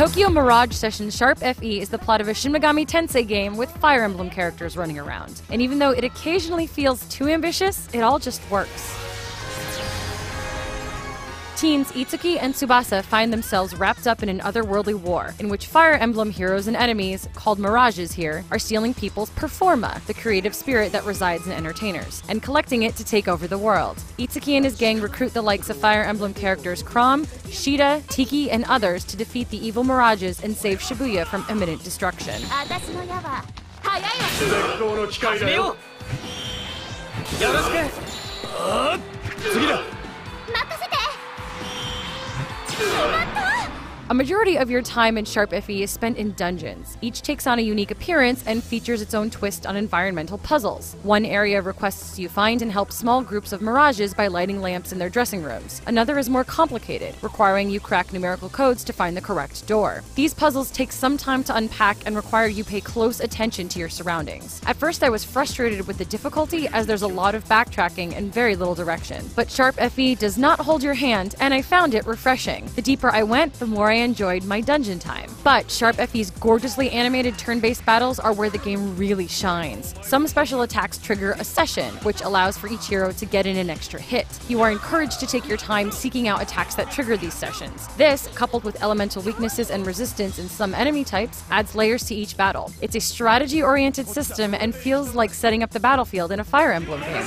Tokyo Mirage Session Sharp FE is the plot of a Shin Megami Tensei game with Fire Emblem characters running around. And even though it occasionally feels too ambitious, it all just works. Teens Itsuki and Tsubasa find themselves wrapped up in an otherworldly war, in which Fire Emblem heroes and enemies, called Mirages here, are stealing people's performa, the creative spirit that resides in entertainers, and collecting it to take over the world. Itsuki and his gang recruit the likes of Fire Emblem characters Chrom, Shida, Tiki, and others to defeat the evil Mirages and save Shibuya from imminent destruction. A majority of your time in Sharp FE is spent in dungeons. Each takes on a unique appearance and features its own twist on environmental puzzles. One area requests you find and help small groups of Mirages by lighting lamps in their dressing rooms. Another is more complicated, requiring you crack numerical codes to find the correct door. These puzzles take some time to unpack and require you pay close attention to your surroundings. At first I was frustrated with the difficulty as there's a lot of backtracking and very little direction. But Sharp FE does not hold your hand, and I found it refreshing. The deeper I went, the more I enjoyed my dungeon time. But Sharp FE's gorgeously animated turn-based battles are where the game really shines. Some special attacks trigger a session, which allows for each hero to get in an extra hit. You are encouraged to take your time seeking out attacks that trigger these sessions. This, coupled with elemental weaknesses and resistance in some enemy types, adds layers to each battle. It's a strategy-oriented system and feels like setting up the battlefield in a Fire Emblem game.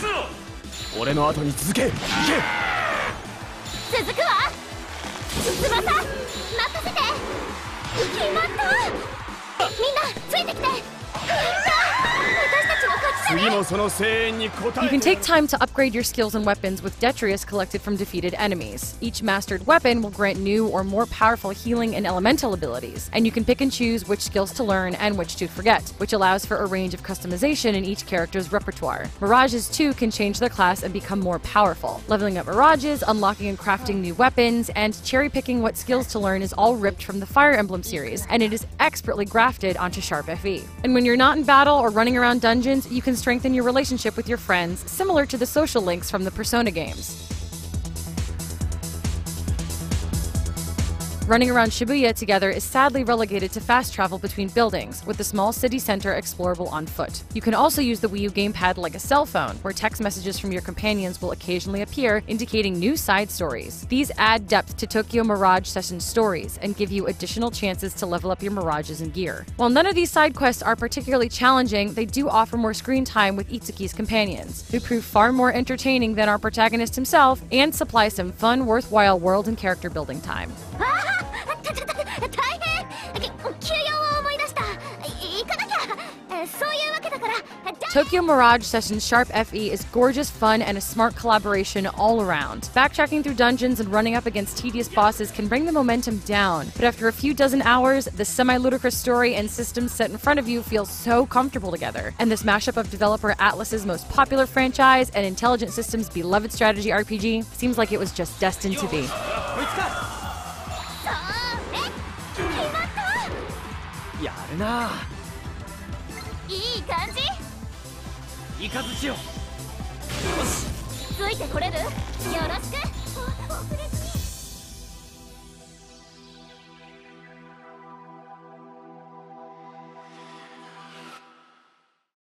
You can take time to upgrade your skills and weapons with detritus collected from defeated enemies. Each mastered weapon will grant new or more powerful healing and elemental abilities, and you can pick and choose which skills to learn and which to forget, which allows for a range of customization in each character's repertoire. Mirages too can change their class and become more powerful. Leveling up Mirages, unlocking and crafting new weapons, and cherry-picking what skills to learn is all ripped from the Fire Emblem series, and it is expertly grafted onto Sharp FE. And when you're not in battle or running around dungeons, you can strengthen your relationship with your friends, similar to the social links from the Persona games. Running around Shibuya together is sadly relegated to fast travel between buildings, with the small city center explorable on foot. You can also use the Wii U gamepad like a cell phone, where text messages from your companions will occasionally appear, indicating new side stories. These add depth to Tokyo Mirage Session stories and give you additional chances to level up your Mirages and gear. While none of these side quests are particularly challenging, they do offer more screen time with Itsuki's companions, who prove far more entertaining than our protagonist himself and supply some fun, worthwhile world and character building time. Tokyo Mirage Session Sharp FE is gorgeous fun and a smart collaboration all around. Backtracking through dungeons and running up against tedious bosses can bring the momentum down, but after a few dozen hours, the semi-ludicrous story and systems set in front of you feel so comfortable together. And this mashup of developer Atlus's most popular franchise and Intelligent Systems' beloved strategy RPG seems like it was just destined to be.